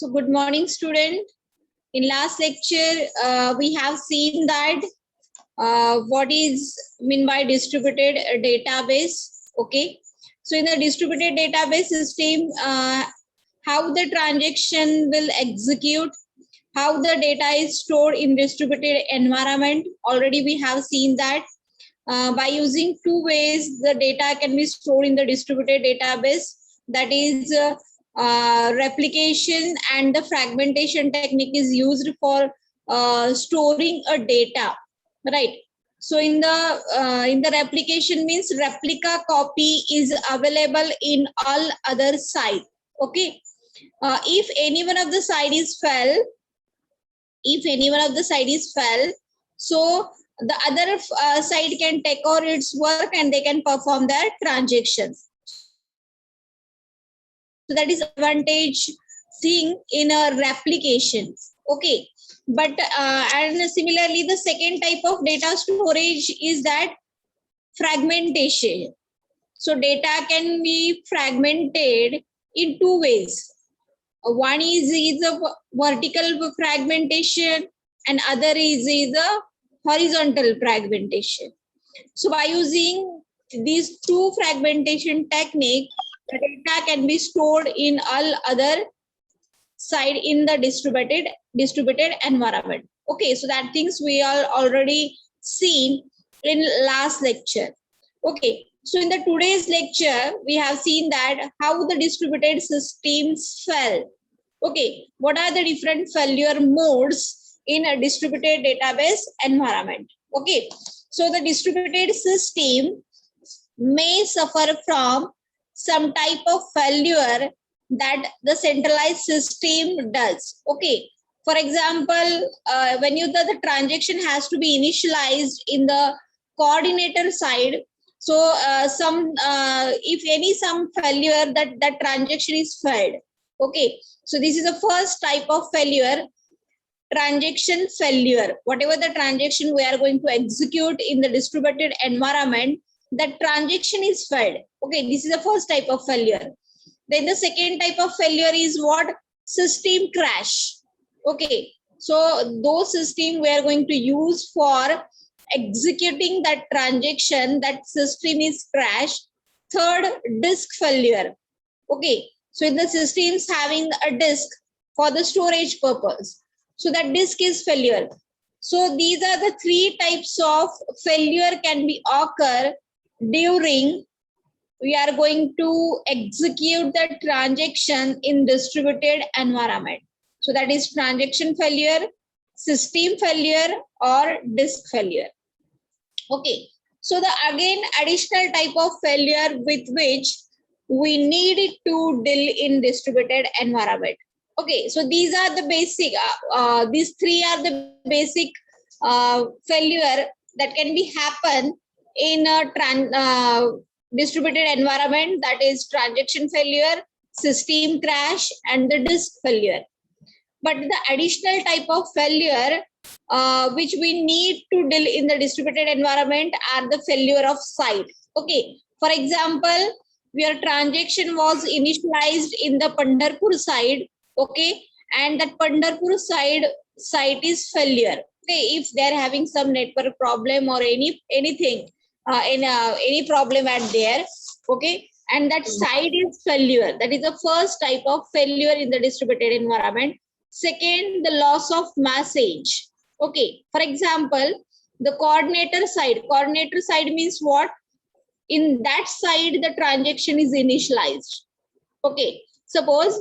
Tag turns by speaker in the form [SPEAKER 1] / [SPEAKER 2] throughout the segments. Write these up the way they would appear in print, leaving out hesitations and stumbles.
[SPEAKER 1] So good morning, student. In last lecture, we have seen that what is mean by distributed database. Okay. So in the distributed database system, how the transaction will execute, how the data is stored in distributed environment. Already we have seen that by using two ways, the data can be stored in the distributed database. That is replication and the fragmentation technique is used for storing a data, right? So in the replication means replica copy is available in all other site. Okay. If any one of the site is fell, so the other side can take over its work and they can perform their transactions. So that is advantage thing in a replication. Okay. But and similarly, the second type of data storage is that fragmentation. So data can be fragmented in two ways. One is a vertical fragmentation and other is a horizontal fragmentation. So by using these two fragmentation technique, the data can be stored in all other side in the distributed environment. Okay, so that things we are already seen in last lecture. Okay, so in the today's lecture, we have seen that how the distributed systems fail. Okay, what are the different failure modes in a distributed database environment? Okay, so the distributed system may suffer from some type of failure that the centralized system does. Okay, for example, when the transaction has to be initialized in the coordinator side, so if some failure that transaction is failed. Okay, so this is the first type of failure, transaction failure. Whatever the transaction we are going to execute in the distributed environment, that transaction is failed. Okay, this is the first type of failure. Then the second type of failure is what? System crash. Okay, so those system we are going to use for executing that transaction, that system is crashed. Third, disk failure. Okay, so in the system is having a disk for the storage purpose, so that disk is failure. So these are the three types of failure can be occur during we are going to execute the transaction in distributed environment. So that is transaction failure, system failure, or disk failure. Okay, so the again additional type of failure with which we need to deal in distributed environment. Okay, so these are the basic, these three are the basic failure that can be happen in a distributed environment, that is transaction failure, system crash, and the disk failure. But the additional type of failure which we need to deal in the distributed environment are the failure of site. Okay, for example, where transaction was initialized in the Pandharpur side, okay, and that Pandharpur site is failure. Okay, if they're having some network problem or anything, any problem at there, okay, and that site is failure. That is the first type of failure in the distributed environment. Second, the loss of message. Okay, for example, the coordinator side means what? In that side, the transaction is initialized. Okay, suppose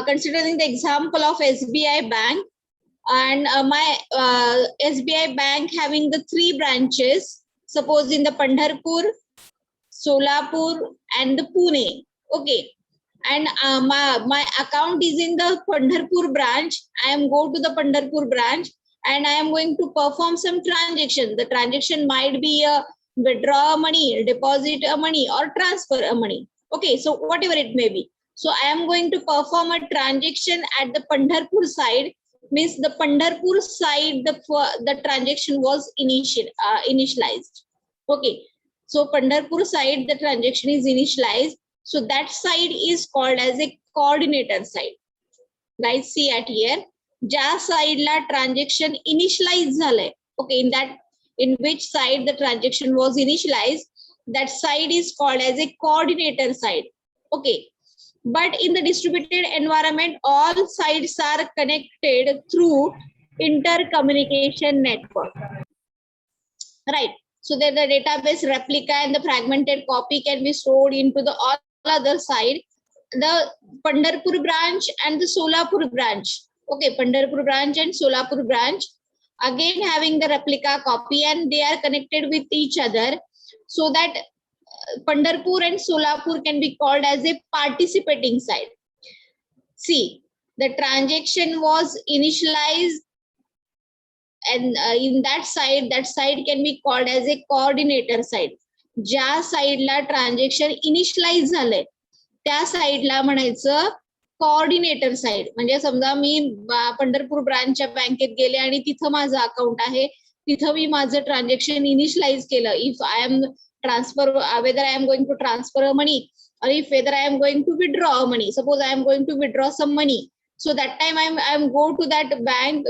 [SPEAKER 1] considering the example of SBI Bank, and my SBI Bank having the three branches, suppose in the Pandharpur, Solapur, and the Pune. Okay, and my account is in the Pandharpur branch. I am go to the Pandharpur branch and I am going to perform some transaction. The transaction might be a withdraw money, deposit money, or transfer money. Okay, so whatever it may be. So I am going to perform a transaction at the Pandharpur side. Means the Pandharpur side, the transaction was initialized. Okay, so Pandharpur side, the transaction is initialized. So that side is called as a coordinator side. Guys, see at here, ज्या साइडला transaction initialise झालंय, okay, in which side the transaction was initialized, that side is called as a coordinator side. Okay, but in the distributed environment, all sides are connected through intercommunication network, right? So that the database replica and the fragmented copy can be stored into the all other side, the Pandharpur branch and the Solapur branch. Okay, Pandharpur branch and Solapur branch again having the replica copy, and they are connected with each other, so that Pandharpur and Solapur can be called as a participating side. See, the transaction was initialized, and in that side can be called as a coordinator side. ज्या साइडला transaction initialise झालंय त्या साइडला म्हणायचं coordinator side. म्हणजे समजा मी पंढरपूर ब्रांचच्या बँकेत गेले आणि तिथं माझं अकाउंट आहे, तिथं मी माझं ट्रान्झॅक्शन इनिशियलाइज केलं. If I am transfer, whether I am going to transfer money, or if whether I am going to withdraw money. Suppose I am going to withdraw some money, so that time I'm go to that bank,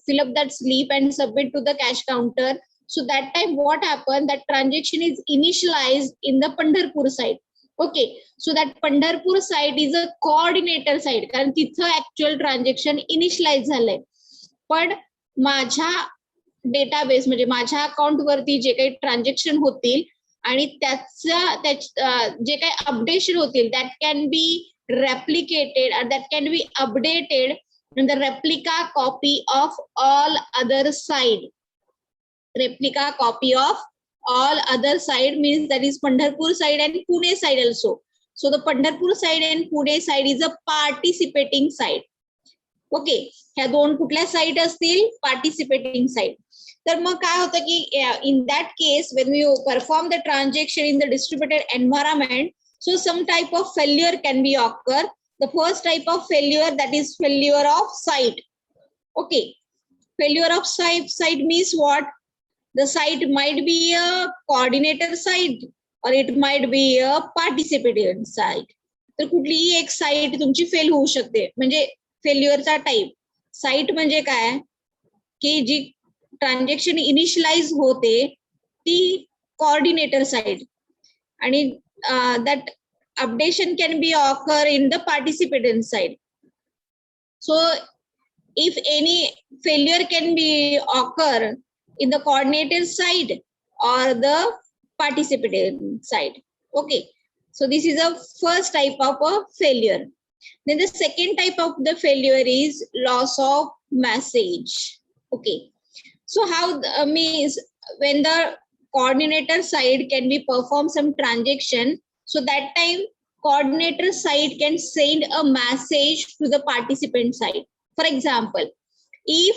[SPEAKER 1] fill up that slip and submit to the cash counter. So that time what happened, that transaction is initialized in the Pandharpur side. Okay, so that Pandharpur side is a coordinator side, कारण तिथं actual transaction initialize झालंय. पण माझ्या database म्हणजे माझ्या account वरती जे काही transaction होतील आणि जे काही अपडेशन होतील, that can be replicated or that can be updated in the replica copy of all other side. Replica copy of all other side means that is Pandharpur side and Pune side also. So the Pandharpur side and Pune side is a participating side. Okay, ह्या दोन कुठल्या side असतील, participating side. तर मग काय होतं की in that case when we perform the transaction in the distributed environment, so some type of failure can be occur. The first type of failure, that is failure of site. Okay, failure of site means what? The site might be a coordinator site or it might be a participating site. तर कुठलीही एक site तुमची fail होऊ शकते. म्हणजे फेल्युअरचा type. Site म्हणजे काय की जी ट्रान्झॅक्शन इनिशियलाइज होते ती कोऑर्डिनेटर साइड, आणि that updation can be occur in the participant side. So if any failure can be occur in the coordinator side or the participant side. Okay, so this is a first type of a failure. Then the second type of the failure is loss of message. Okay, so how means when the coordinator side can be perform some transaction, so that time coordinator side can send a message to the participant side. For example, if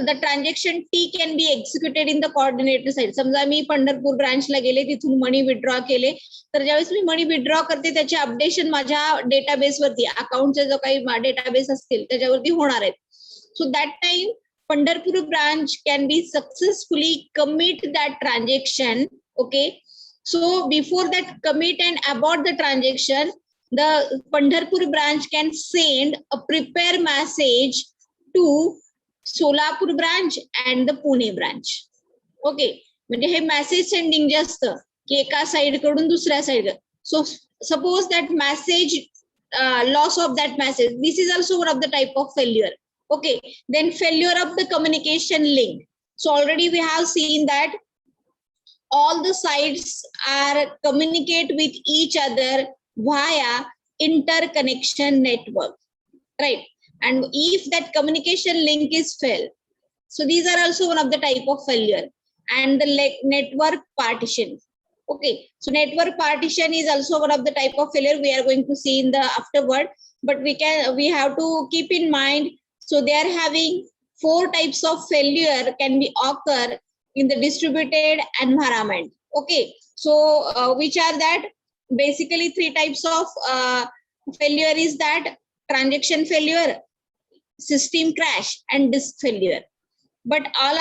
[SPEAKER 1] the transaction T can be executed in the coordinator side. समजा मी पंढरपूर ब्रांचला गेले, तिथून money withdraw केले, तर ज्यावेळेस me money withdraw करते त्याचे updation माझ्या database वरती, अकाउंटचे जो काही डेटाबेस असतील त्याच्यावरती होणार आहेत. सो that time Pandharpur branch can be successfully commit that transaction. Okay, so before that commit and abort the transaction, the Pandharpur branch can send a prepare message to Solapur branch and the Pune branch. Okay, म्हणजे हे message sending जे असतं की एका side कडून दुसऱ्या side. So suppose that message loss of that message, this is also one of the type of failure. Okay, then failure of the communication link. So already we have seen that all the sides are communicate with each other via interconnection network, right? And if that communication link is failed, so these are also one of the type of failure. And the network partition. Okay, so network partition is also one of the type of failure we are going to see in the afterward, but we have to keep in mind. So they are having 4 types of failure can be occur in the distributed environment. Okay, so which are that? Basically 3 types of failure is that transaction failure, system crash, and disk failure. But all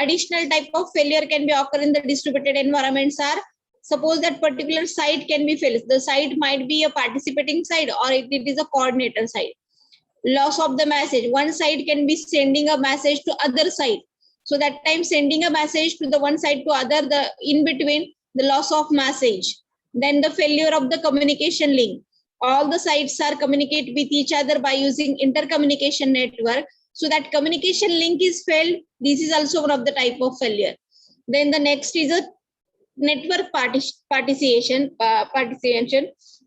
[SPEAKER 1] additional type of failure can be occur in the distributed environments are, suppose that particular site can be failed. The site might be a participating site or it is a coordinator site. loss of the message. One side can be sending a message to other side. So that time sending a message to the one side to other, the in between the loss of message. Then the failure of the communication link. All the sides are communicate with each other by using intercommunication network. So that communication link is failed. This is also one of the type of failure. Then the next is a network participation.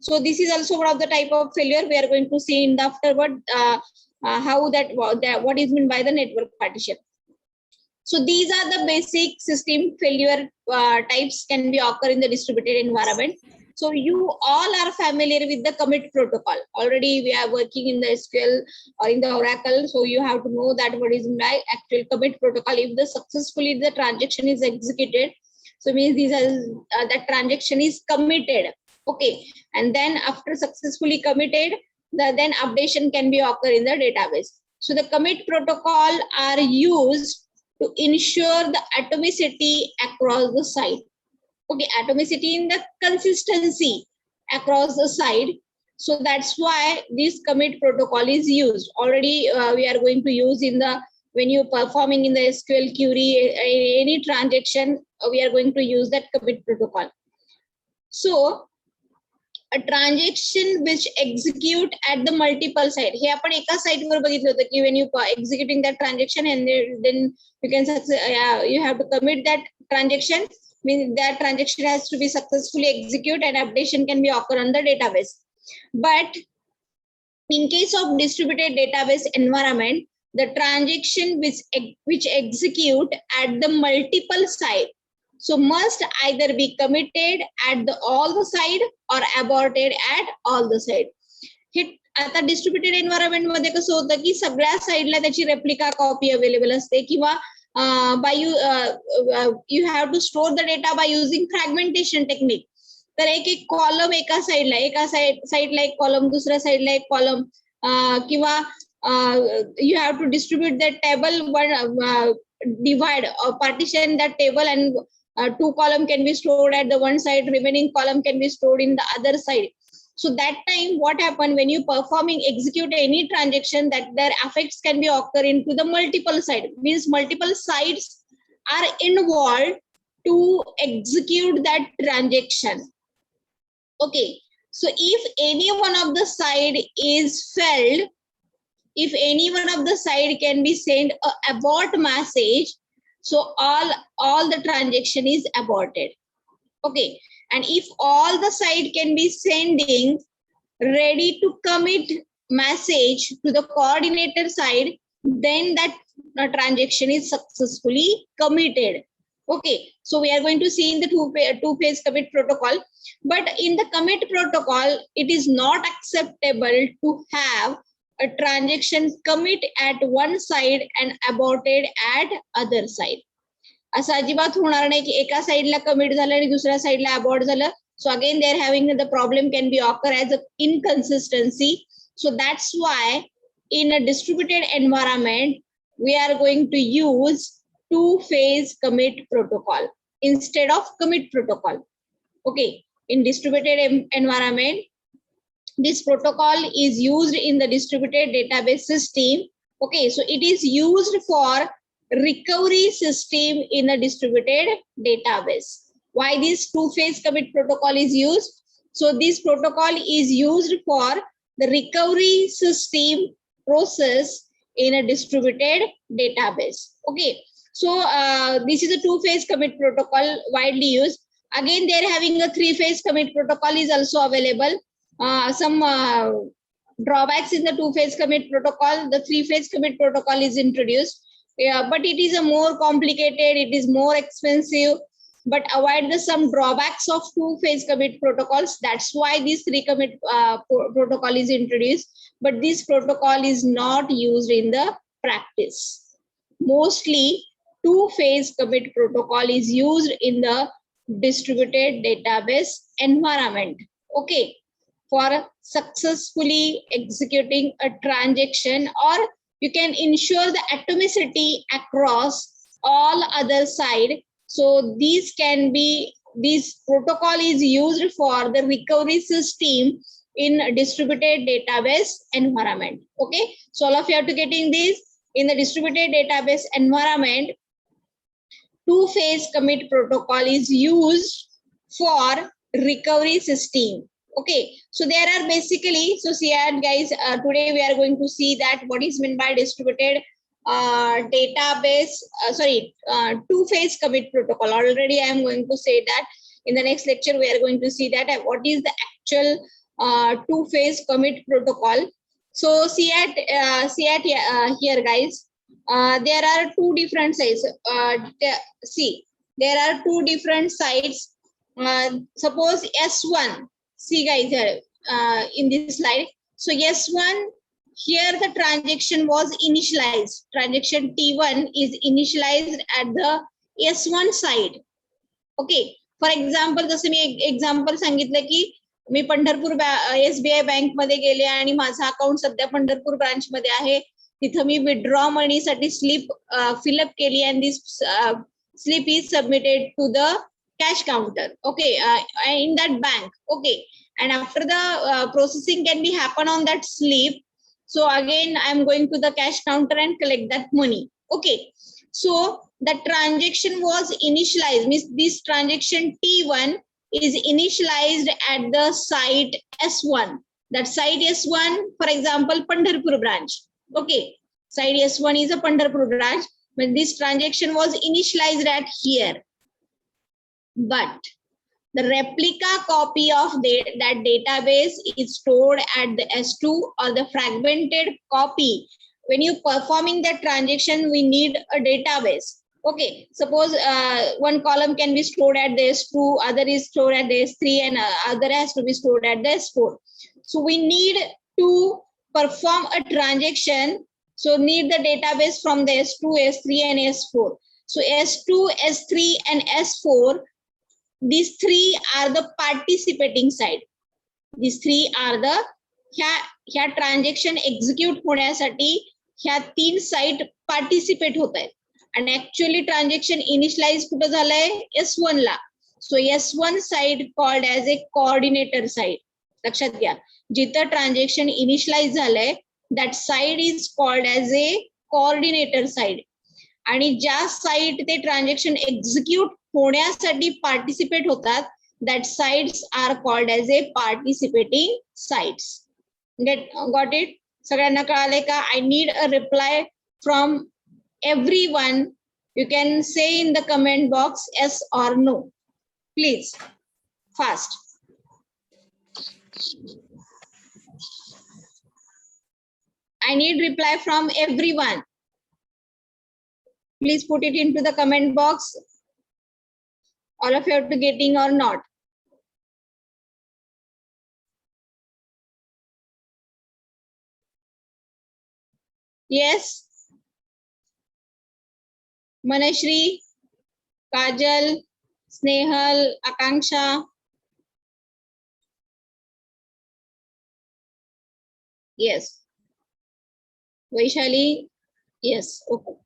[SPEAKER 1] So this is also one of the type of failure we are going to see in the afterward how that what is meant by the network partition. So these are the basic system failure types can be occur in the distributed environment. So you all are familiar with the commit protocol. Already we are working in the SQL or in the Oracle. So you have to know that what is my actual commit protocol. If the successfully the transaction is executed, so means these are that transaction is committed. Okay. And then after successfully committed, then updation can be occur in the database. So the commit protocol are used to ensure the atomicity across the site. Okay, atomicity in the consistency across the site. So that's why this commit protocol is used. Already we are going to use in the when you performing in the SQL query any transaction, we are going to use that commit protocol. So a transaction which execute at the multiple site. हे आपण एका site वर बघितलं होतं की when you executing that transaction and then you can you have to commit that transaction, means that transaction has to be successfully executed and updation can be occur on the database. But in case of distributed database environment, the transaction which execute at the multiple site, so must either be committed at the all the side or aborted at all the side. हे आता distributed environment मध्ये कसं होतं की सगळ्या साईडला त्याची replica copy available असते किंवा by you have to store the data by using fragmentation technique. तर एक एक कॉलम एका साईडला एक कॉलम, दुसऱ्या साईडला एक कॉलम किंवा you have to distribute that table, divide or partition that table, and two column can be stored at the one side, remaining column can be stored in the other side. So that time what happened when you performing execute any transaction, that their effects can be occur into the multiple side, means multiple sides are involved to execute that transaction. Okay, so if any one of the side is failed, if any one of the side can be sent a abort message, so all the transaction is aborted. Okay, and if all the side can be sending ready to commit message to the coordinator side, then that transaction is successfully committed. Okay, so we are going to see in the two-phase commit protocol. But in the commit protocol, it is not acceptable to have a transaction commit at one side and aborted at other side. असं अजिबात होणार नाही की एका साईडला commit झालं आणि दुसऱ्या साईडला अबॉर्ट झालं. So again they are having the problem can be occur as a inconsistency. So that's why in a distributed environment we are going to use two-phase commit protocol instead of commit protocol. Okay, in distributed environment, this protocol is used in the distributed database system. Okay, so it is used for recovery system in a distributed database. Why this two-phase commit protocol is used? So this protocol is used for the recovery system process in a distributed database. Okay, so this is a two-phase commit protocol widely used. Again, they are having a three-phase commit protocol is also available. Some drawbacks in the two-phase commit protocol. The three-phase commit protocol is introduced. Yeah, but it is a more complicated, it is more expensive, but avoid the some drawbacks of two-phase commit protocols. That's why this three-commit protocol is introduced, but this protocol is not used in the practice. Mostly two-phase commit protocol is used in the distributed database environment. Okay, for successfully executing a transaction, or you can ensure the atomicity across all other side. So this protocol is used for the recovery system in distributed database environment. Okay, so all of you have to getting this. In the distributed database environment, two-phase commit protocol is used for recovery system. Okay, so there are basically, so see guys, today we are going to see that what is meant by distributed database, two-phase commit protocol. Already I am going to say that in the next lecture we are going to see that what is the actual two-phase commit protocol. So see at here guys, there are two different sides. See, there are two different sides. Suppose S1, see guys here in this slide. So S1, here the transaction was initialized. Transaction T1 is initialized at the S1 side. Okay, for example जसं मी example सांगितलं की मी Pandharpur SBI bank मध्ये गेले आणि माझा account सध्या Pandharpur branch मध्ये आहे. तिथं मी विथड्रॉ मनी साठी स्लिप फिलअप केली and this slip is submitted to the cash counter. Okay, in that bank. Okay, and after the processing can be happen on that slip. So again, I am going to the cash counter and collect that money. Okay, so the transaction was initialized. Means this transaction T1 is initialized at the site S1. That site S1, for example, Pandharpur branch. Okay, site S1 is a Pandharpur branch. But this transaction was initialized at here. But the replica copy of that database is stored at the S2 or the fragmented copy. When you performing that transaction, we need a database. Okay, suppose one column can be stored at the S2, other is stored at the S3, and other has to be stored at the S4. So we need to perform a transaction. So need the database from the S2, S3, and S4. So S2, S3, and S4. These three are the participating side. These three are the ह्या transaction execute होण्यासाठी ह्या तीन site participate होत आहेत. आणि actually transaction initialise कुठं झालंय S1 ला. So S1 site called as a coordinator site. लक्षात घ्या, जिथं ट्रान्झॅक्शन इनिशियलाइज झालंय that site is called as a coordinator site. आणि ज्या साइट ते ट्रान्झॅक्शन एक्झिक्यूट होण्यासाठी पार्टिसिपेट होतात that sites are called as a participating sites. Got it? सगळ्यांना कळाले का? I need a reply from everyone. You can say in the comment box yes or no. Please, fast. I need reply from everyone. Please put it into the comment box. All of you are getting or not? Yes. Manashri, Kajal, Snehal, Akanksha. Yes. Vaishali. Yes. Okay.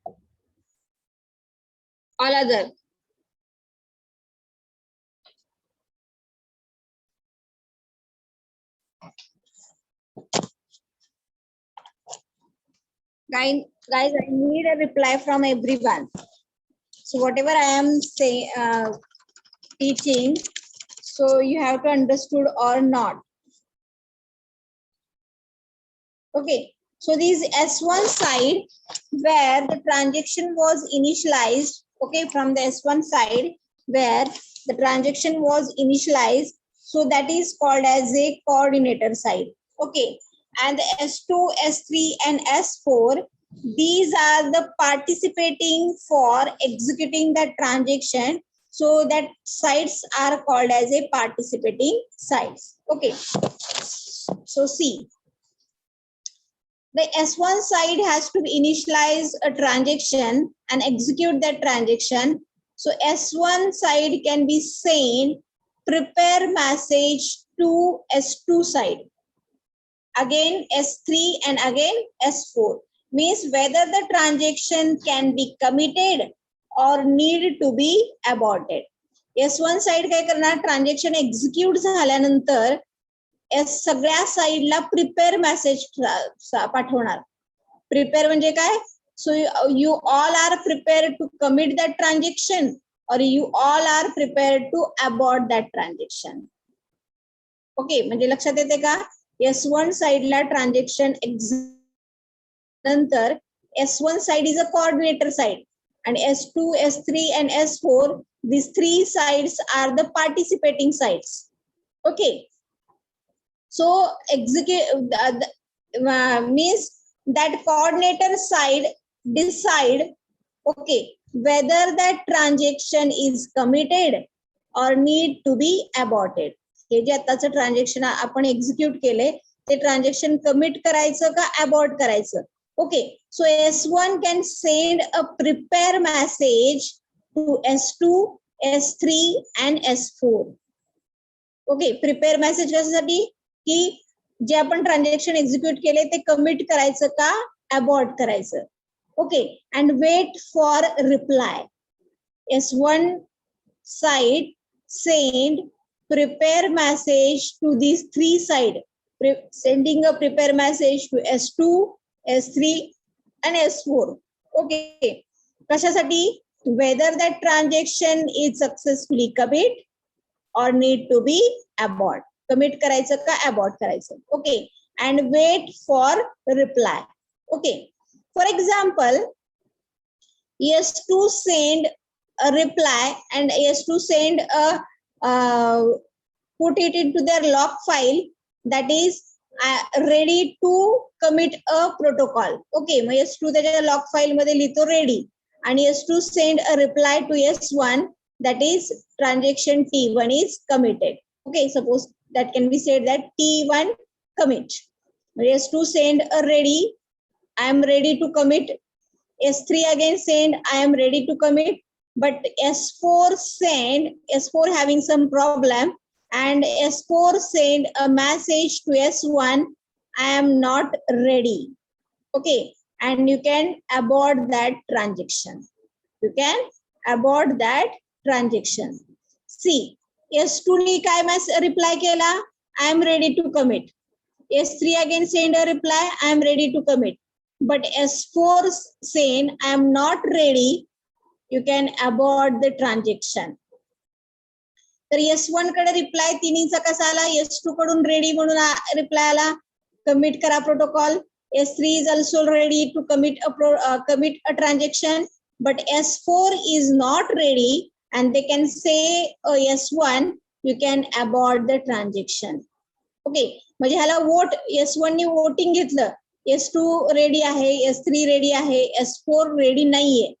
[SPEAKER 1] All other. Guys, I need a reply from everyone. So whatever I am saying, teaching, so you have to understood or not. Okay, so this S1 side where the transaction was initialized, okay, from the S1 side where the transaction was initialized, so that is called as a coordinator side. Okay, and the S2, S3, and S4, these are the participating for executing the transaction. So that sites are called as a participating sites. Okay, so see, the S1 side has to initialize a transaction and execute that transaction. So S1 side can be saying prepare message to S2 side. Again S3 and again S4. Means whether the transaction can be committed or need to be aborted. S1 side काय करणार, transaction execute झाल्यानंतर S सगळ्या साईडला prepare message पाठवणार. Prepare म्हणजे काय? So you all are prepare to commit that transaction or you all are prepare to abort that transaction. Okay, म्हणजे लक्षात येते का? S1 साईडला ट्रान्झॅक्शन नंतर S1 side is a coordinator side and S2, S3 and S4, these three sides are the participating sides. Okay, so execute means that coordinator side decide, okay, whether that transaction is committed or need to be aborted. हे जे आताचं transaction आपण execute केले ते transaction commit करायचं का abort करायचं. Okay, so S1 can send a prepare message to S2, S3 and S4. Okay, prepare message कशासाठी? की जे आपण ट्रान्झॅक्शन एक्झिक्यूट केले ते कमिट करायचं का अबॉर्ट करायचं. Okay, and wait for reply. S1 side send prepare message to these three side, sending a prepare message to S2, S3 and S4. Okay, कशासाठी? Whether that transaction is successfully commit or need to be abort. Commit करायचं का abort करायचं. Okay, and wait for reply. Okay, for example, S2 send a reply and S2 send a put it into their log file, that is ready to commit a protocol. Okay, mug S2 त्याच्या log file मध्ये लिहितो ready आणि S2 send a reply to S1, that is transaction T1 is committed. Okay, suppose that can be said that T1 commit. S2 send a ready, I am ready to commit. S3 again send, I am ready to commit. But S4 send, S4 having some problem, and S4 send a message to S1, I am not ready. Okay, and you can abort that transaction. You can abort that transaction. See, S2 ने काय reply केला? I am ready to commit. S3 again send a reply, I am ready to commit. But S4 send, I am not ready. You can abort the transaction. तर S1 कडे reply तिन्हीचा कसा आला? S2 कडून ready म्हणून reply आला, commit करा protocol. S3 is also ready to commit a transaction, but S4 is not ready, and they can say S1, you can abort the transaction. Okay, म्हणजे ह्याला vote S1 ने voting घेतलं, S2 ready आहे, S3 ready आहे, S4 ready नाहीये.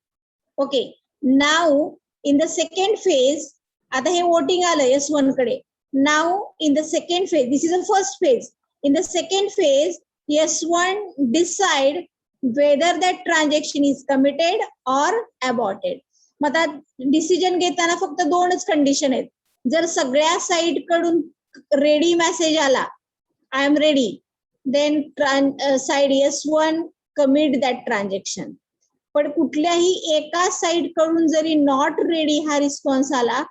[SPEAKER 1] Okay, now in the second phase आता हे voting आलं S1 कडे. Now in the second phase, this is the first phase. In the second phase S1 decide whether that transaction is committed or aborted. मग आता decision घेताना फक्त दोनच condition आहेत. जर सगळ्या साइड कडून रेडी मेसेज आला, I am ready, then side S1 commit that transaction. पण कुठल्याही एका साइड कडून जरी नॉट रेडी हा रिस्पॉन्स आला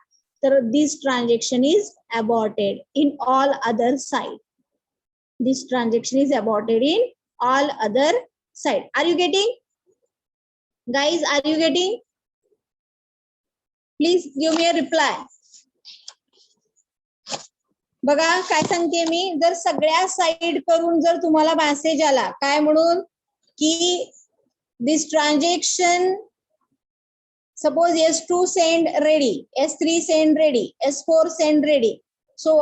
[SPEAKER 1] तर this transaction is aborted in all other side. This transaction is aborted in all other side. Are you getting? Guys, are you getting? Please give me a reply. बघा काय सांगते मी, जर सगळ्या side करून जर तुम्हाला मेसेज आला काय म्हणून की this transaction, suppose S2 send ready, S3 send ready, S4 send ready. So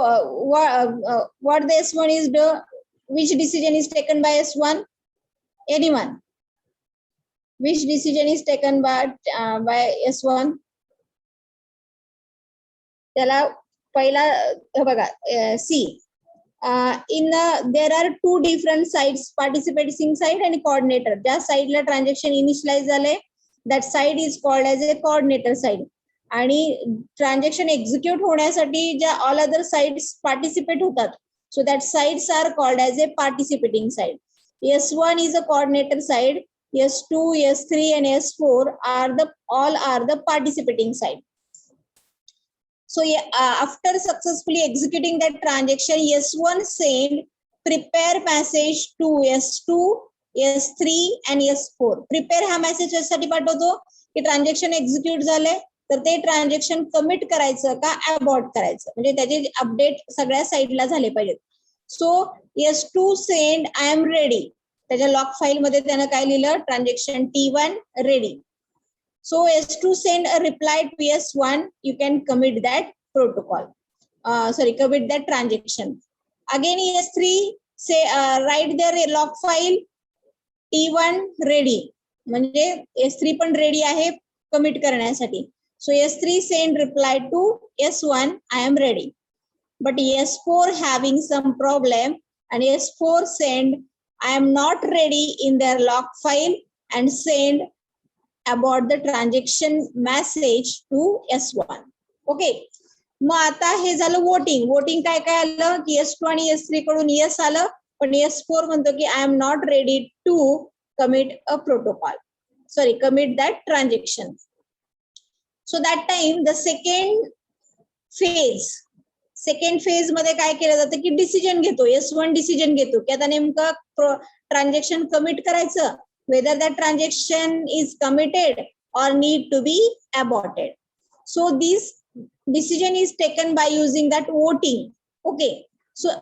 [SPEAKER 1] what the S1 is do? Which decision is taken by S1? Anyone? Which decision is taken by S1? त्याला पहिला बघा, see, there are two different sides, participating side and coordinator. ज्या साइडला transaction initialise झाले, that side is called as a coordinator side. आणि transaction execute होण्यासाठी ज्या all other sides participate होतात, so that sides are called as a participating side. S1 is a coordinator side, S2, S3 and S4 are all the participating side. So after successfully executing that transaction, S1 send prepare message to S2, S3 and S4. Prepare हा message यासाठी पाठवतो की transaction execute झाले तर ते transaction commit करायचं का abort करायचं, म्हणजे त्याचे अपडेट सगळ्या साईडला झाले पाहिजेत. सो S2 send I am ready, त्याच्या लॉग फाईल मध्ये त्यानं काय लिहिलं, transaction T1 ready. So S2 send a reply to S1, you can commit that protocol. Commit that transaction. Again S3 say write their log file T1 ready, म्हणजे S3 पण ready आहे commit करण्यासाठी. So S3 send reply to S1, I am ready. But S4 having some problem and S4 send I am not ready in their log file and send about the transaction message to S1. Okay, मग आता हे झालं voting. Voting काय काय आलं की S2 आणि S3 कडून येस आलं, पण S4 म्हणतो की I am not ready to commit a protocol, commit that transaction. So that time the second phase मध्ये काय केलं जातं की डिसिजन घेतो. S1 डिसिजन घेतो की आता नेमकं ट्रान्झॅक्शन कमिट करायचं, whether that transaction is committed or need to be aborted. So this decision is taken by using that voting. Okay, so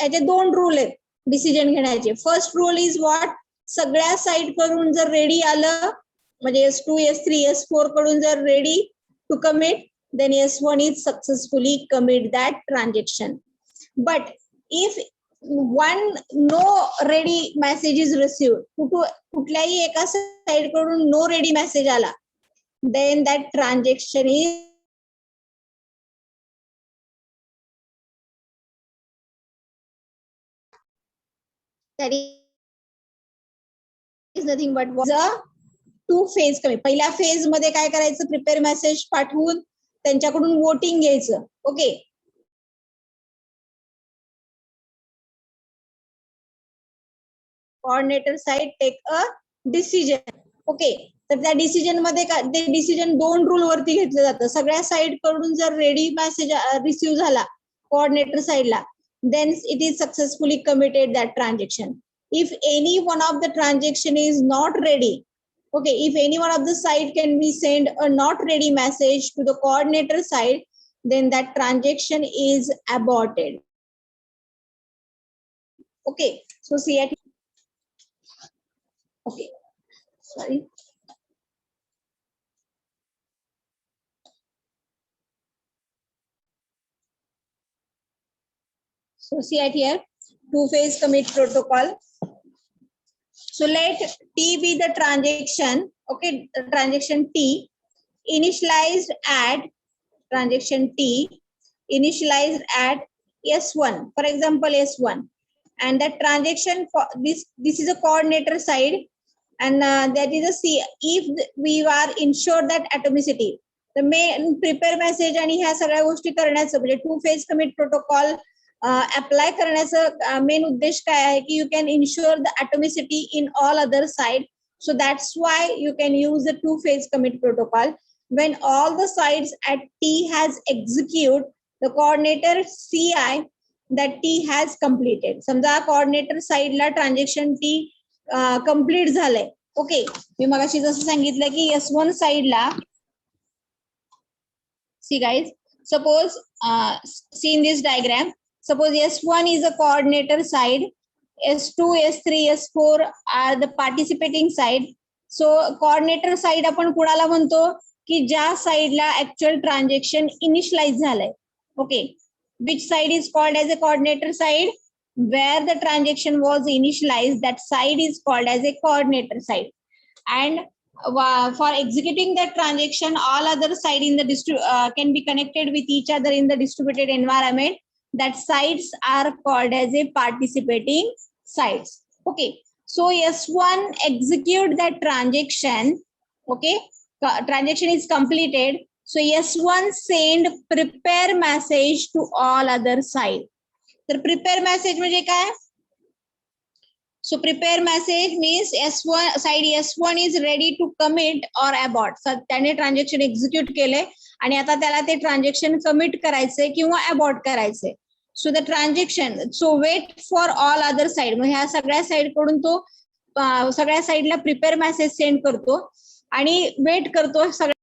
[SPEAKER 1] याचे दोन रूल आहेत डिसिजन घेण्याचे. फर्स्ट रूल इज व्हॉट, सगळ्या साइड कडून जर रेडी आलं, म्हणजे S2, S3, S4 कडून जर ready to commit, then S1 is successfully commit that transaction. But if one no ready message is received, कुठल्याही एका साइड कडून no ready message आला, then that transaction is nothing but a two phase कमी. पहिल्या phase मध्ये काय करायचं, prepare message पाठवून त्यांच्याकडून वोटिंग घ्यायचं. Okay, coordinator side take a decision. Okay, तर त्या डिसिजन मध्ये ते डिसिजन दोन रूल वरती घेतलं जातं. सगळ्या साइड कडून जर रेडी मेसेज रिसीव्ह झाला कोऑर्डिनेटर साइडला, then it is successfully committed that transaction. If any one of the transaction is not ready, okay, if any one of the side can be send a not ready message to the coordinator side, then that transaction is aborted. Okay, so see at okay, sorry. So see at here, two-phase commit protocol. So let T be the transaction. Okay, transaction T initialized at transaction T initialized at S1. For example, S1, and that transaction for this is a coordinator side, and that is a C. If we are ensure that atomicity, the main prepare message आणि ह्या सगळ्या गोष्टी करण्याचं म्हणजे two phase commit protocol apply करण्याचं main उद्देश काय आहे की you can ensure the atomicity in all other side. So that's why you can use the two phase commit protocol. When all the sides at T has execute, the coordinator CI that T has completed. समजा coordinator side ला transaction T complete झालंय. Okay, मी मगाशी जसं सांगितलं की S1 side La, see guys, suppose see in this diagram, suppose S1 is a coordinator side, S2, S3, S4 are the participating side. So coordinator side आपण कुणाला म्हणतो की ज्या साइडला ऍक्च्युअल ट्रान्झॅक्शन इनिशियलाइज झालंय. Okay, which side is called as a coordinator side? Where the transaction was initialized, that side is called as a coordinator side. And for executing that transaction, all other side in the can be connected with each other in the distributed environment. That sides are called as a participating sides. Okay, so S1 execute that transaction. Okay, transaction is completed. So S1 send prepare message to all other side. तर prepare message म्हणजे काय? So prepare message means S1 side S1 is ready to commit or abort. So त्याने transaction execute केले आणि आता त्याला ते transaction commit करायचंय किंवा अबॉर्ट करायचंय. So the transaction, so wait for all other side, मग ह्या सगळ्या साइड कडून तो सगळ्या साइडला प्रिपेअर मेसेज सेंड करतो आणि वेट करतो सगळ्या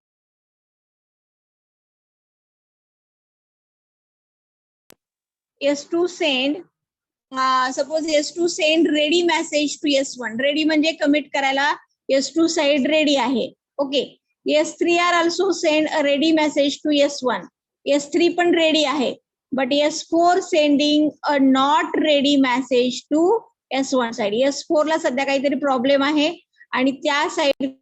[SPEAKER 1] S2 send, suppose S2 send ready message to S1. ready म्हणजे कमिट करायला S2 साइड रेडी आहे. Okay. S3 are also send a ready message to S1. S3 पण रेडी आहे. But S4 sending a not ready message to S1 side. S4 ला सध्या काहीतरी problem आहे आणि त्या side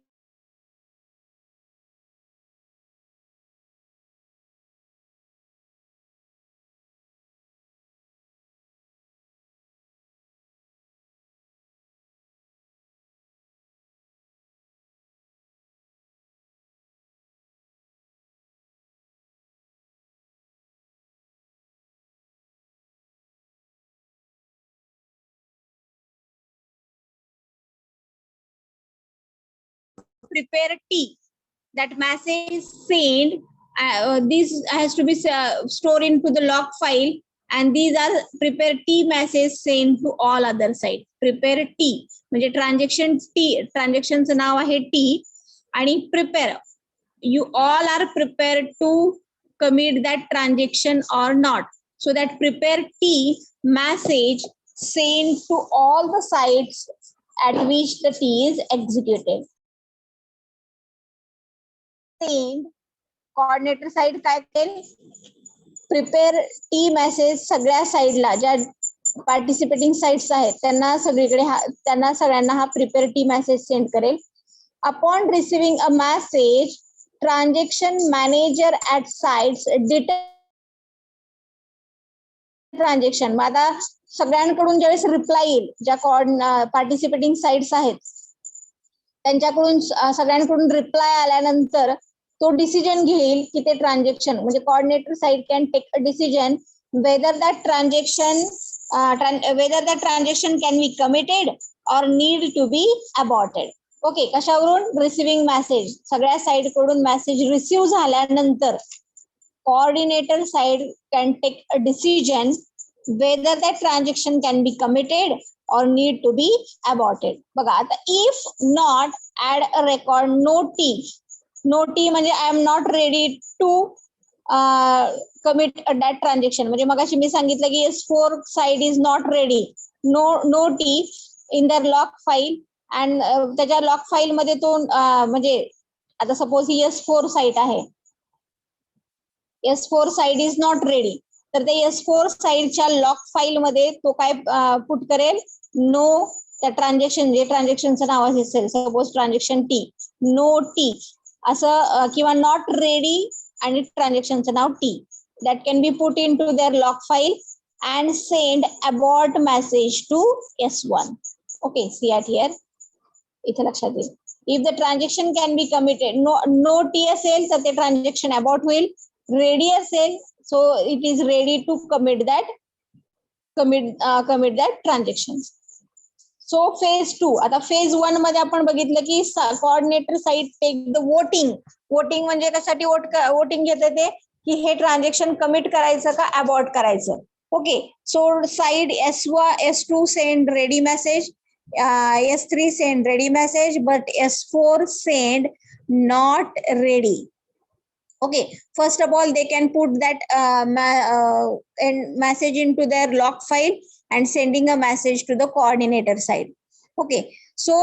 [SPEAKER 1] prepare T. That message sent, this has to be stored into the log file, and these are prepare T message sent to all other side. prepare T म्हणजे transaction T, ट्रान्झॅक्शनचं नाव आहे T आणि prepare, you all are prepared to commit that transaction or not. So that prepare T message sent to all the sites at which the T is executed. Coordinator side काय करेल, prepare T message सगळ्या साइडला ज्या participating sites आहेत त्यांना सगळीकडे त्यांना सगळ्यांना हा प्रिपेअर टी मेसेज सेंड करेल. Upon receiving a message, transaction manager at sites detect transaction. मग आता सगळ्यांकडून ज्यावेळेस रिप्लाय येईल, ज्या पार्टिसिपेटिंग साइट्स आहेत त्यांच्याकडून सगळ्यांकडून रिप्लाय आल्यानंतर तो डिसिजन घेईल की ते ट्रान्झॅक्शन म्हणजे coordinator side can take a decision whether that transaction can be committed or need to be aborted. Okay. कशावरून, रिसिव्हिंग मेसेज, सगळ्या साइड कडून मेसेज रिसिव्ह झाल्यानंतर coordinator side can take a decision whether that transaction can be committed or need to be aborted. बघा आता if not add a record no T. no T म्हणजे I am not ready to commit that transaction. म्हणजे मगाशी मी सांगितलं की S4 side is not ready. no T in their log file and त्याच्या log file मध्ये तो म्हणजे आता सपोज ही S4 साइट आहे, S4 side is not ready, तर ते S4 साइडच्या लॉक फाईल मध्ये तो काय पुट करेल, नो त्या ट्रान्झॅक्शन जे ट्रान्झॅक्शनचं नाव असेल, suppose transaction T, no T असं किंवा नॉट रेडी आणि ट्रान्झॅक्शनचं नाव T, that can be put into their lock file and send abort message to S1. Okay, see at here, इथे लक्षात येईल. If the transaction can be committed, no T असेल तर ते ट्रान्झॅक्शन अबॉर्ट होईल. रेडी असेल so it is ready to commit that transaction. So phase 2, आता phase 1 मध्ये आपण बघितलं की coordinator side take the voting म्हणजे कशासाठी वोटिंग घेते ते की हे ट्रान्झॅक्शन कमिट करायचं का अबॉर्ट करायचं. Okay. So side S2 send ready message, S3 send ready message, but S4 send not ready. Okay, first of all they can put that message into their log file and sending a message to the coordinator side. Okay, so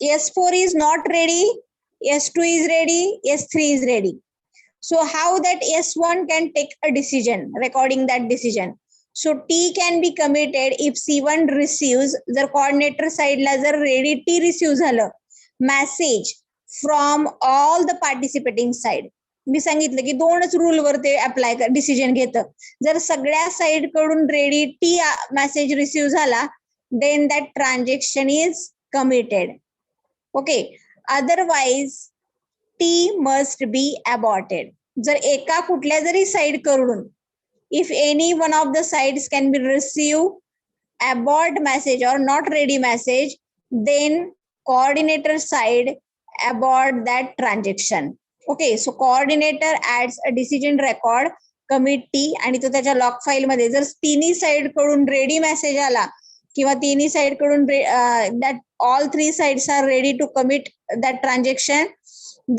[SPEAKER 1] S4 is not ready, S2 is ready, S3 is ready. So how that S1 can take a decision, recording that decision. So T can be committed if C1 receives, जर coordinator side ला जर ready T receive झालं message from all the participating side. मी सांगितलं की दोनच rule वर ते apply decision घेतं. जर सगळ्या साइड कडून रेडी टी मेसेज रिसिव्ह झाला then that transaction is committed. Okay. Otherwise T must be aborted. जर एका कुठल्या जरी साइड कडून if any one of the sides can be receive abort message or not ready message, then coordinator side abort that transaction. Okay, so coordinator ads a decision record commit T आणि तो त्याच्या log file मध्ये जर तिन्ही side कडून ready message आला किंवा तिन्ही साइड कडून that all three sides are ready to commit that transaction,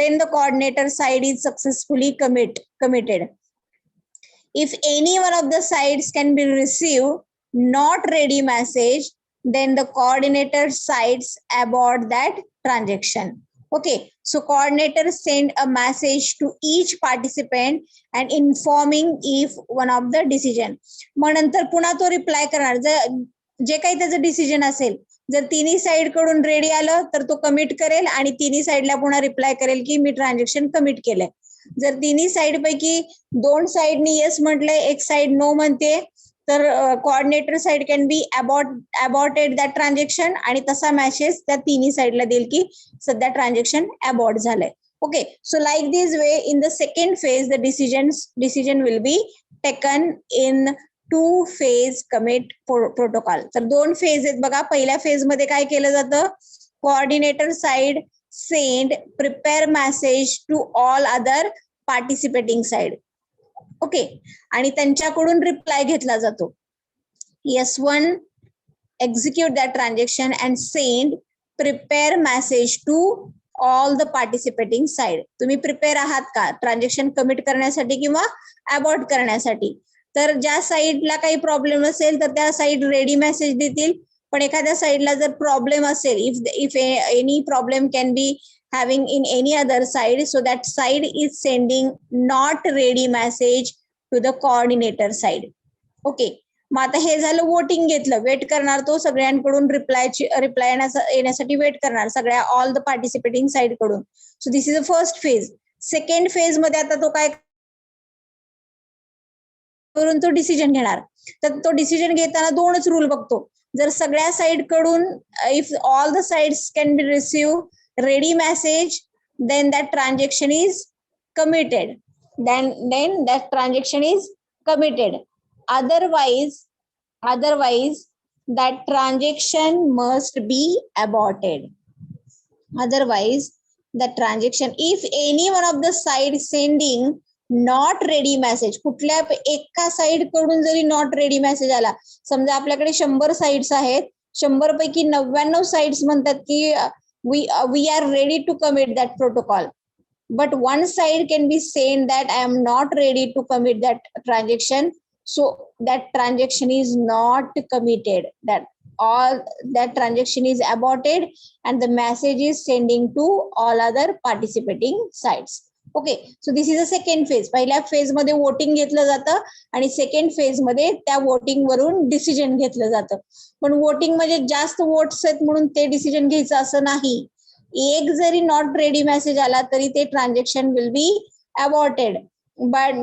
[SPEAKER 1] then the coordinator side is successfully committed. If any one of the sides can be received not ready message, then the coordinator sides abort that transaction. Okay, so coordinator send a message to each participant and informing if one of the decision. मग नंतर पुन्हा तो reply करणार जे काही त्याचं decision असेल, जर तिन्ही side कडून रेडी आलं तर तो कमिट करेल आणि तिन्ही साइडला पुन्हा रिप्लाय करेल की मी ट्रान्झॅक्शन कमिट केलंय. जर तिन्ही साइड पैकी दोन साइडनी येस म्हटलंय, एक साइड नो म्हणते, तर coordinator side can be aborted that transaction आणि तसा मेसेज त्या तिन्ही साइडला देईल की सध्या ट्रान्झॅक्शन अबॉर्ट झालंय. Okay, so like this way in the second phase the decision will be taken in two phase commit protocol. तर दोन फेज आहेत बघा. पहिल्या फेज मध्ये काय केलं जातं, coordinator side send prepare message to all other participating side. Okay, आणि त्यांच्याकडून रिप्लाय घेतला जातो. S1 execute that transaction and send prepare message to all the participating side. तुम्ही प्रिपेअर आहात का ट्रान्झॅक्शन कमिट करण्यासाठी किंवा अबॉर्ट करण्यासाठी? तर ज्या साइडला काही प्रॉब्लेम असेल तर त्या साइड रेडी मेसेज देतील, पण एखाद्या साइडला जर प्रॉब्लेम असेल, if any problem can be having in any other side, so that side is sending not ready message to the coordinator side. Okay, मग आता हे झालं वोटिंग घेतलं, वेट करणार तो सगळ्यांकडून रिप्लाय येण्यासाठी वेट करणार सगळ्या ऑल द पार्टिसिपेटिंग साइड कडून. So this is a first phase. Second phase मध्ये आता तो काय करून तो डिसिजन घेणार. तर तो डिसिजन घेताना दोनच रूल बघतो. जर सगळ्या साइड कडून if all the sides can be receive ready message, then that transaction is committed. Then that transaction is committed. Otherwise that transaction must be aborted. Otherwise the transaction, if any one of the side sending not ready message, कुठल्या एका side कडून जरी not ready message आला, समजा आपल्याकडे 100 sides आहेत, 100 पैकी 99 sides म्हणतात की we are ready to commit that protocol, but one side can be saying that I am not ready to commit that transaction, so that transaction is not committed, that all that transaction is aborted and the message is sending to all other participating sides. Okay, so this is a second phase. पहिल्या phase मध्ये voting घेतलं जातं आणि second phase मध्ये त्या voting वरून decision घेतलं जातं. पण वोटिंग म्हणजे जास्त वोट्स आहेत म्हणून ते डिसिजन घ्यायचं असं नाही. एक जरी नॉट रेडी मेसेज आला तरी ते transaction will be aborted. But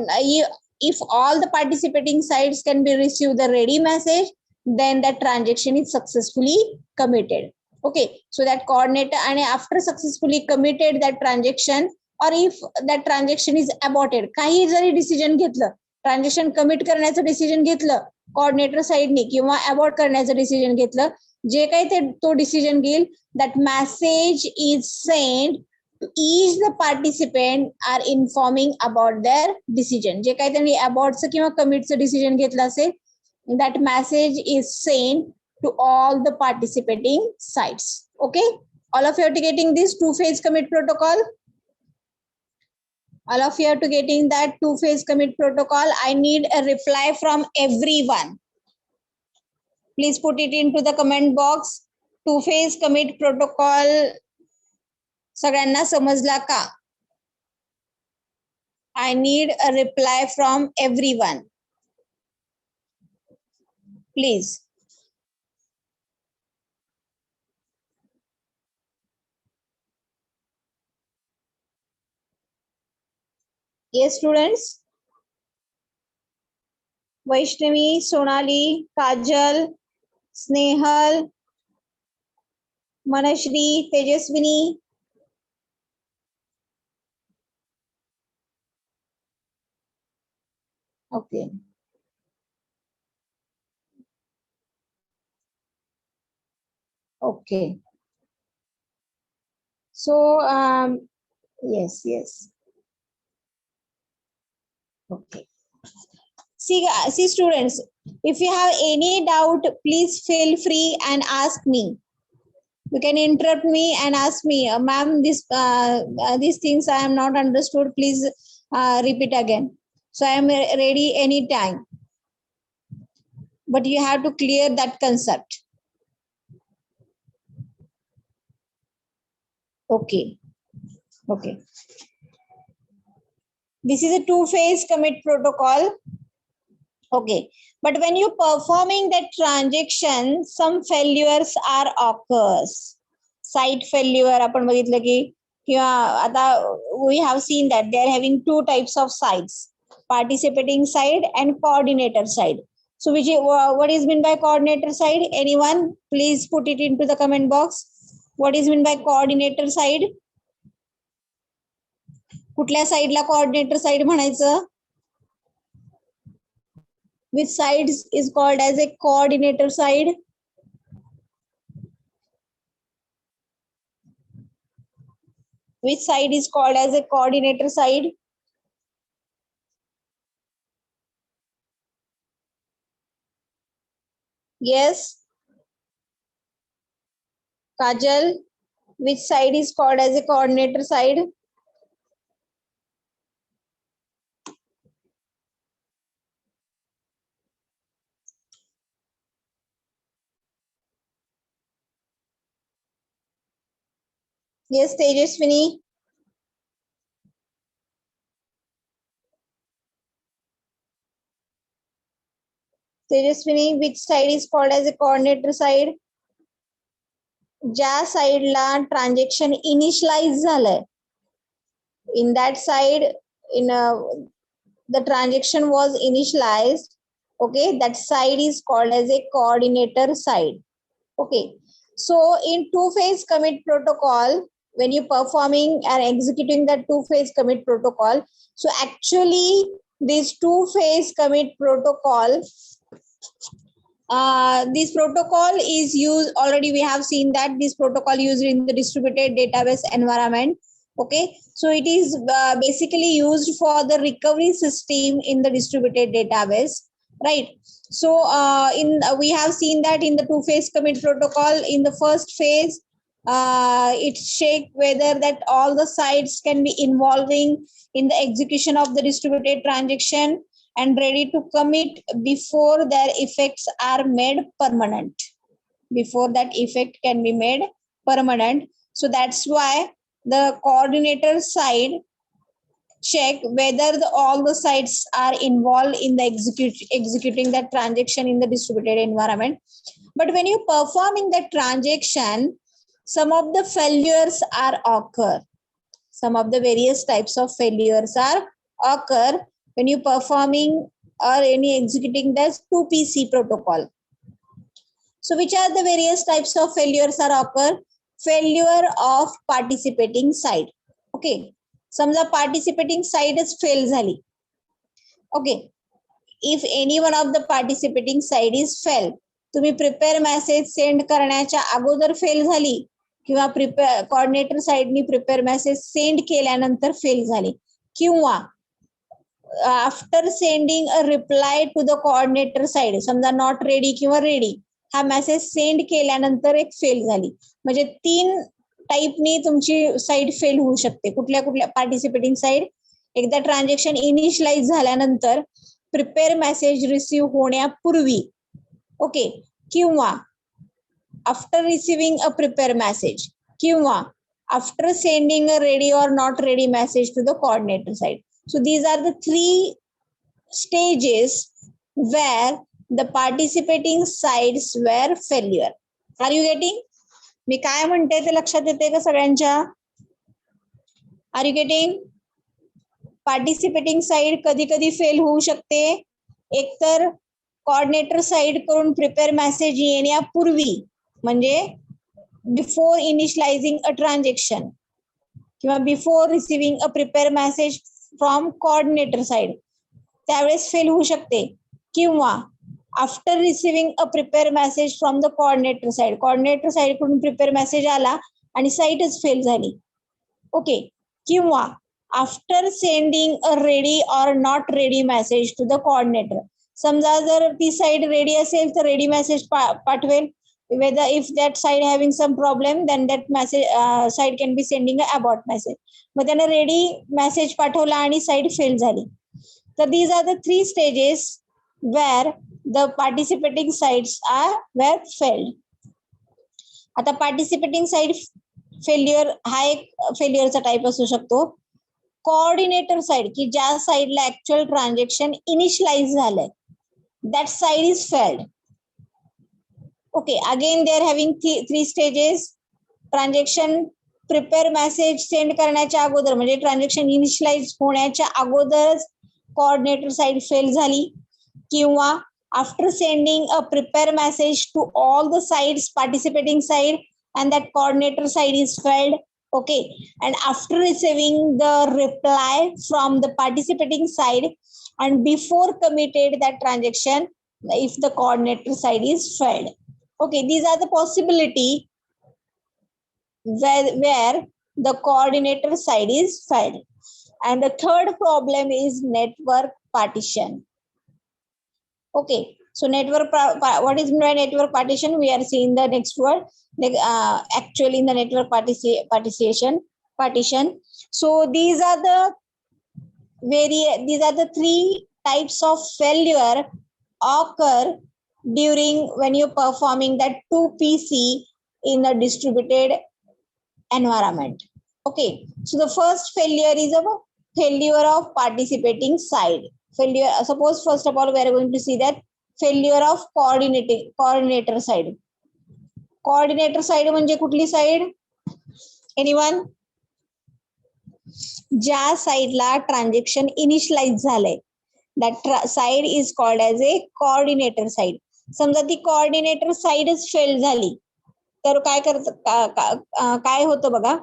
[SPEAKER 1] if all the participating sides can be receive the ready message, then that transaction is successfully committed. Okay, so that coordinator, and after successfully committed that transaction, or if that transaction is aborted, काही जरी decision घेतलं, transaction commit करण्याचं decision घेतलं coordinator साइडनी किंवा abort करण्याचं decision घेतलं, जे काही ते तो डिसिजन घेईल, that message is sent to each the participant are informing about their decision. जे काही त्यांनी अबॉर्टचं किंवा कमिटचं डिसिजन घेतलं असेल, that message is sent to all the participating sides. Okay, all of you are getting this two-phase commit protocol? All of you are getting that two-phase commit protocol? I need a reply from everyone. Please put it into the comment box. Two-phase commit protocol सगळ्यांना समजला का? I need a reply from everyone. Please. Yes, students. Vaishnavi, Sonali, Kajal, Snehal, Manashree, Tejaswini. Okay. Okay. So yes. Okay. See students, if you have any doubt, please feel free and ask me. You can interrupt me and ask me, ma'am, these things I am not understood. Please repeat again. So I am ready anytime. But you have to clear that concept. Okay. Okay. This is a two-phase commit protocol. Okay. But when you performing that transaction, some failures are occurs. Site failure, आपण बघितलं की किंवा आता we have seen that they are having two types of sites, participating side and coordinator side. So what is meant by coordinator side? Anyone please put it into the comment box. What is meant by coordinator side? कुठल्या साइडला coordinator side म्हणायचं? Which side is called as a coordinator side? Which side is called as a coordinator side? Yes. Kajal, which side is called as a coordinator side? Yes, Tejaswini. Tejaswini, which side is called as a coordinator side? ज्या साइडला transaction initialise झालंय, in that side, the transaction was initialized. Okay, that side is called as a coordinator side. Okay, so in two-phase commit protocol, when you performing and executing the two-phase commit protocol, so actually this two-phase commit protocol, this protocol is used already. We have seen that this protocol used in the distributed database environment. Okay, so it is basically used for the recovery system in the distributed database, right? So we have seen that in the two-phase commit protocol, in the first phase, it check whether that all the sites can be involving in the execution of the distributed transaction and ready to commit before their effects are made permanent. Before that effect can be made permanent. So that's why the coordinator side check whether all the sites are involved in the executing that transaction in the distributed environment. But when you performing that transaction, some of the failures are occur. Some of the various types of failures are occur when you performing or any executing the 2PC protocol. So which are the various types of failures are occur? Failure of participating side. Okay, समजा participating side is fail झाली. Okay, if any one of the participating side is fail, तुम्ही prepare message send करण्याच्या अगोदर fail झाली किंवा prepare coordinator side नी prepare message send केल्यानंतर fail झाली किंवा after sending a reply to the coordinator side, समजा not ready किंवा ready, हा मेसेज सेंड केल्यानंतर एक फेल झाली. म्हणजे तीन टाईपनी तुमची साईड फेल होऊ शकते. कुठल्या कुठल्या पार्टिसिपेटिंग साईड? एकदा ट्रान्झॅक्शन इनिशियलाइज झाल्यानंतर प्रिपेअर मेसेज रिसीव्ह होण्यापूर्वी, ओके, किंवा after receiving a prepare message, किंवा after sending a ready or not ready message to the coordinator side. So these are the three stages where the participating sides were failure. Are you getting? मी काय म्हणते ते लक्षात येते का सगळ्यांच्या? Are you getting? Participating side कधी कधी fail होऊ शकते. एकतर कोऑर्डिनेटर साइड कडून प्रिपेअर मेसेज येण्यापूर्वी, म्हणजे बिफोर इनिशियलाइजिंग अ ट्रान्झॅक्शन किंवा before receiving a prepare message from coordinator side, त्यावेळेस फेल होऊ शकते. किंवा after receiving a prepare message from the coordinator side, coordinator side कडून प्रिपेअर मेसेज आला आणि साइटच फेल झाली. ओके, किंवा after sending a ready or not ready message to the coordinator. समजा जर ती साईड रेडी असेल तर रेडी मेसेज पाठवेल. Whether if that side having some problem, then that message side can be sending a abort message. मग त्याने ready message पाठवला आणि side fail झाली. तर these are the 3 stages where the participating sides were failed. आता participating side failure हा एक फेल्युअरचा type असू शकतो. कोऑर्डिनेटर साइड की ज्या साइडला ऍक्च्युअल ट्रान्झॅक्शन इनिशियलाइज झालंय, that side is failed. Okay, again they are having 3 stages. Transaction prepare message send करण्याच्या अगोदर म्हणजे ट्रान्झॅक्शन इनिशियलाइज होण्याच्या अगोदरच कोऑर्डिनेटर साइड फेल झाली, किंवा after sending a prepare message to all the sides, participating side, and that coordinator side is failed. Okay, and after receiving the reply from the participating side and before committed that transaction, if the coordinator side is failed. Okay, these are the possibility where the coordinator side is failed. And the third problem is network partition. Okay, so network, what is meant by network partition? We are seeing the next word, actually in the network partition. So these are the 3 types of failure occur during when you're performing that 2 PC in a distributed environment. Okay, so the first failure is a failure of participating side. Failure, suppose first of all we are going to see that failure of coordinator side. Coordinator side म्हणजे कुठली side? Anyone? ज्या साइडला transaction initialise झालंय, that side is called as a coordinator side. समजा ती coordinator साइडच fail झाली तर काय होतं बघा.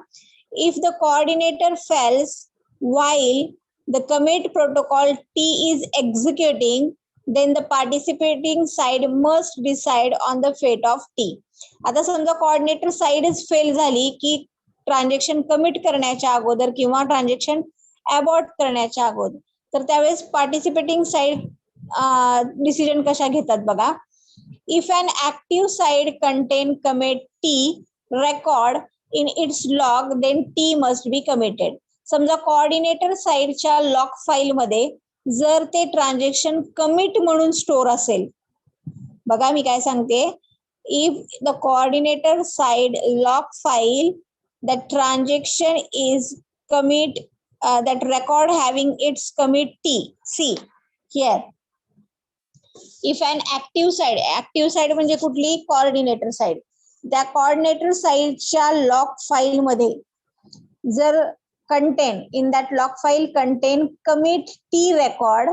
[SPEAKER 1] If the coordinator fails while the commit protocol T is executing, then the participating side must decide on the fate of T. आता समजा coordinator साइडच fail झाली की ट्रान्झॅक्शन कमिट करण्याच्या अगोदर किंवा ट्रान्झॅक्शन अबॉर्ट करण्याच्या अगोदर, तर त्यावेळेस पार्टिसिपेटिंग साइड डिसिजन कशा घेतात बघा. If an active side contain commit T record in its log, then T must be committed. समजा कोऑर्डिनेटर साइडच्या लॉग फाईल मध्ये जर ते ट्रान्झॅक्शन कमिट म्हणून स्टोर असेल, बघा मी काय सांगते, if the coordinator side log file the transaction is commit, that record having its commit T. See here, if an active side म्हणजे कुठली? Coordinator side. त्या कोऑर्डिनेटर साइडच्या लॉग फाईल मध्ये जर contain in that log file contain commit T record,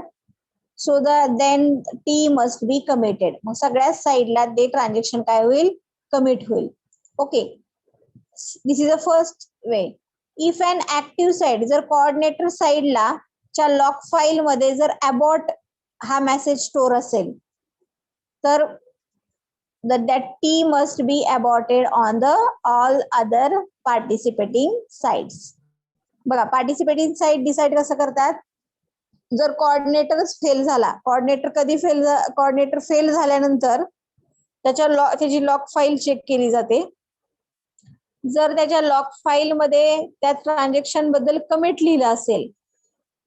[SPEAKER 1] so then T must be committed. मग सगळ्या साइडला ते transaction काय होईल? कमिट होईल. Okay, this is the first way. If an active side, जर कोऑर्डिनेटर साइडला च्या लॉग फाईल मध्ये जर अबॉर्ट हा मेसेज स्टोर असेल तर that T must be aborted on the all other participating sides. बघा, पार्टिसिपेटिंग साइड डिसाइड कसं करतात? जर कोऑर्डिनेटरच फेल झाला, कोऑर्डिनेटर फेल झाल्यानंतर त्याची लॉग फाईल चेक केली जाते. जर त्याच्या लॉग फाईल मध्ये त्या ट्रान्झॅक्शन बद्दल कमिट लिहिलं असेल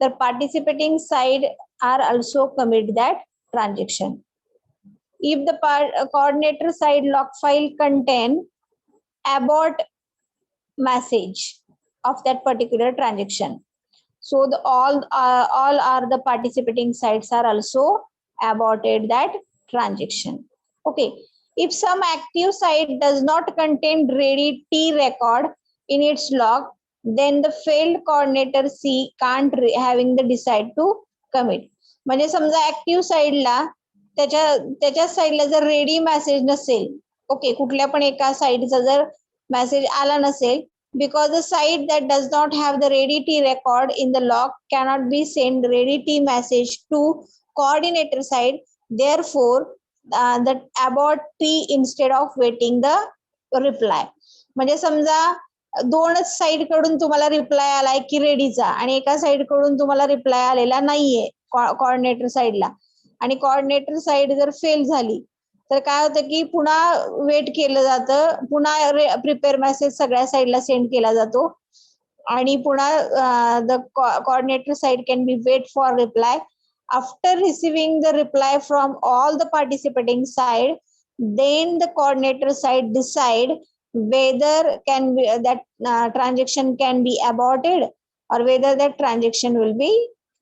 [SPEAKER 1] तर participating side are also commit that transaction. If the coordinator side log file contain abort message of that particular transaction, so all are the participating sides are also aborted that transaction. Okay, if some active side does not contain ready T record in its log, then the failed coordinator C can't having the decide to commit. म्हणजे समजा active साइडला त्याच्या साइडला जर ready message नसेल, okay, कुठल्या पण एका साइडचा जर मेसेज आला नसेल, because the side that does not have the ready T record in the log cannot be send ready T message to coordinator side, therefore the abort T instead of waiting the reply. म्हणजे समजा दोनच side कडून तुम्हाला reply आलाय की रेडीचा आणि एका side कडून तुम्हाला रिप्लाय आलेला नाहीये कोऑर्डिनेटर साइडला, आणि कोऑर्डिनेटर साइड जर फेल झाली तर काय होतं की पुन्हा वेट केलं जातं, पुन्हा प्रिपेअर मेसेज सगळ्या साइडला सेंड केला जातो आणि पुन्हा the coordinator side can be wait for reply. After receiving the reply from all the participating side, then the coordinator side decide whether can be that transaction can be aborted or whether that transaction will be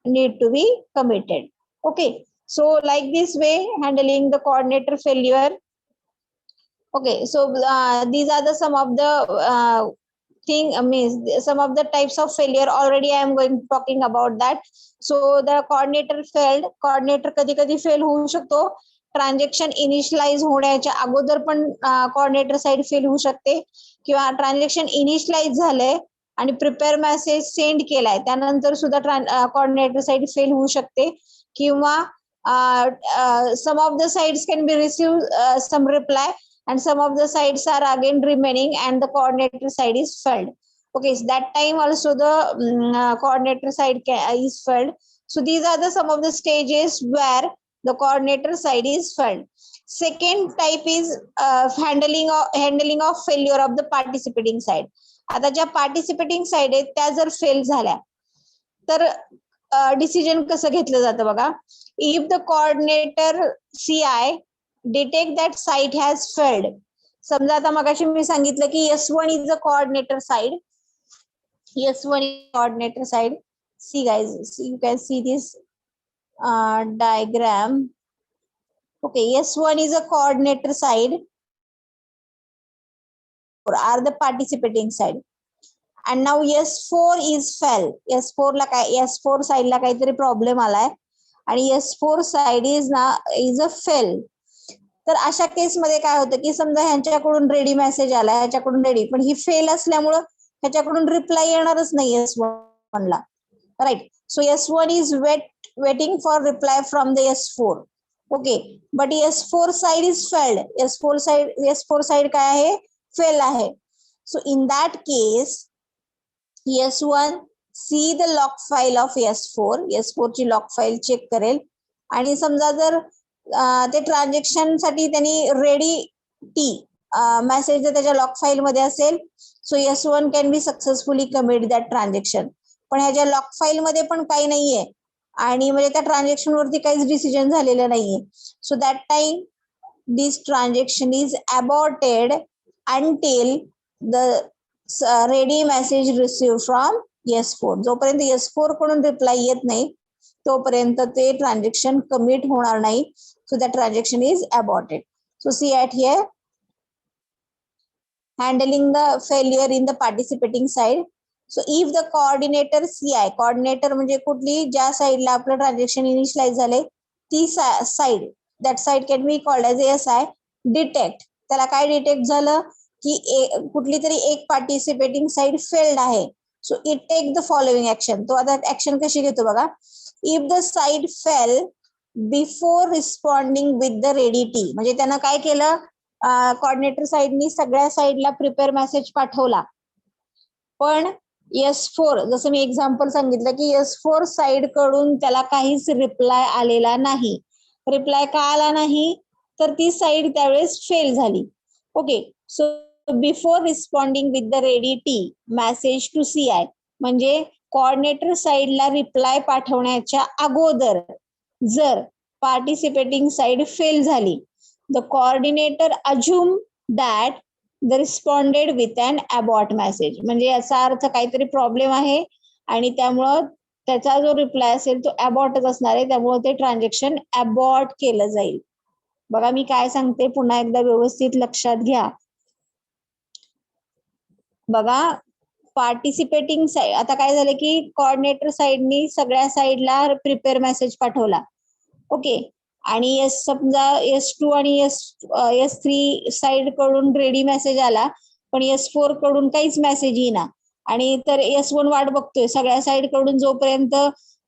[SPEAKER 1] need to be committed. Okay, so like this way handling the coordinator failure. Okay, so these are the some of the thing means some of the types of failure. Already I am going talking about that. So the coordinator failed. Coordinator कधी कधी fail होऊ शकतो. Transaction initialise होण्याच्या अगोदर पण coordinator side fail होऊ शकते, किंवा ट्रान्झॅक्शन इनिशियलाइज झालंय आणि प्रिपेअर मेसेज सेंड केलाय त्यानंतर सुद्धा कोऑर्डिनेटर साइड फेल होऊ शकते, किंवा some of the sides can be receive some reply and some of the sides are again remaining and the coordinator side is failed. Okay, so that time also the coordinator side is failed. So these are the some of the stages where the coordinator side is failed. Second type is handling of failure of the participating side. आता ज्या participating side आहेत त्या जर fail झाल्या तर decision कसं घेतलं जातं बघा. If the coordinator CI detect that site has failed. समजा आता मगाशी मी सांगितलं की S1 is a coordinator side. S1 is coordinator side. See guys, you can see this diagram. Okay, S1 is a coordinator side or are the participating side. And now S4 is fail. S4 side ला काहीतरी problem आलाय आणि S4 side is a fail. तर अशा case मध्ये काय होतं की समजा ह्यांच्याकडून रेडी मेसेज आला, ह्याच्याकडून रेडी, पण ही फेल असल्यामुळं ह्याच्याकडून रिप्लाय येणारच नाही S1 ला, right. So S1 is waiting for reply from the S4. Okay, but S4 side is failed. S4 side काय आहे, फेल आहे. So in that case S1 see the lock file of S4 ची lock file check करेल आणि समजा जर ते transaction साठी त्यांनी रेडी टी मेसेज जर त्याच्या लॉक फाईल मध्ये असेल, सो S1 can be successfully commit that transaction. पण ह्याच्या लॉक फाईल मध्ये पण काही नाहीये आणि म्हणजे त्या ट्रान्झॅक्शन वरती काहीच डिसिजन झालेलं नाहीये. So that time this transaction is aborted until the ready message receive from S4. जोपर्यंत S4 कडून रिप्लाय येत नाही तोपर्यंत ते ट्रान्झॅक्शन कमिट होणार नाही. So that transaction is aborted. So see at here, handling the failure in the participating side. So if the coordinator CI, coordinator म्हणजे कुठली ज्या साइडला आपलं ट्रान्झॅक्शन इनिशियलाइज झाले ती side, that side can be called as SI, detect. त्याला काय detect झालं की कुठली तरी एक पार्टिसिपेटिंग साइड फेल्ड आहे. So it take the following action. तो आता ऍक्शन कशी घेतो बघा. If the side fail before responding with the ready T, म्हणजे त्यानं काय केलं, कोऑर्डिनेटर साइडनी सगळ्या साइडला प्रिपेअर मेसेज पाठवला, पण S4 जसं मी एक्झाम्पल सांगितलं की S4 साइड कडून त्याला काहीच रिप्लाय आलेला नाही. रिप्लाय का आला नाही तर ती साइड त्यावेळेस फेल झाली. Okay, so before responding with the ready T message to CI, म्हणजे कोऑर्डिनेटर साइडला रिप्लाय पाठवण्याच्या अगोदर जर पार्टिसिपेटिंग साइड फेल झाली, the coordinator assume that the responded with an abort message. म्हणजे याचा अर्थ काहीतरी प्रॉब्लेम आहे आणि त्यामुळं त्याचा जो रिप्लाय असेल तो अबॉर्टच असणार आहे, त्यामुळे ते ट्रान्झॅक्शन अबॉर्ट केलं जाईल. बघा मी काय सांगते पुन्हा एकदा व्यवस्थित लक्षात घ्या. बघा पार्टिसिपेटिंग साइड, आता काय झालं की कोऑर्डिनेटर साइडनी सगळ्या साइडला प्रिपेअर मेसेज पाठवला. ओके, आणि समजा S2 आणि S3 साइड कडून रेडी मेसेज आला, पण S4 कडून काहीच मेसेज येईना आणि तर S1 वाट बघतोय सगळ्या साइड कडून. जोपर्यंत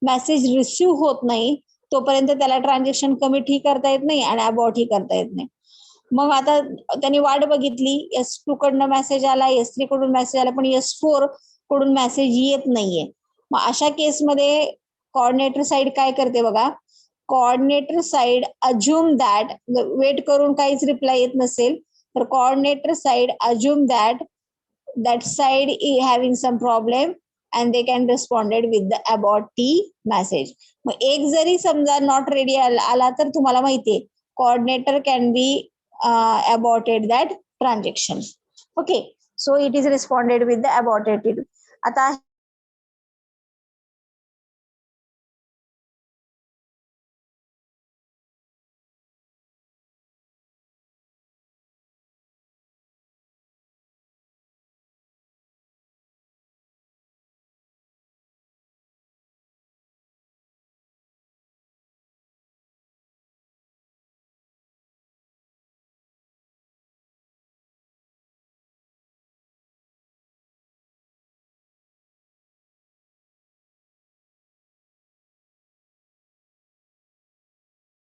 [SPEAKER 1] मेसेज रिसिव्ह होत नाही तोपर्यंत त्याला ट्रान्झॅक्शन कमिट ही करता येत नाही आणि अबॉर्ट ही करता येत नाही. मग आता त्यांनी वाट बघितली, S2 कडनं मेसेज आला, S3 कडून मेसेज आला, पण S4 कडून मेसेज येत नाहीये. मग अशा केसमध्ये कोऑर्डिनेटर साइड काय करते बघा, coordinator side assume that, wait करून काहीच रिप्लाय येत नसेल तर coordinator side assume that side is having some problem and they can responded with the abort T message. मग एक जरी समजा नॉट रेडी आला तर तुम्हाला माहितीये coordinator can be aborted that transaction. Okay, so it is responded with the aborted. आता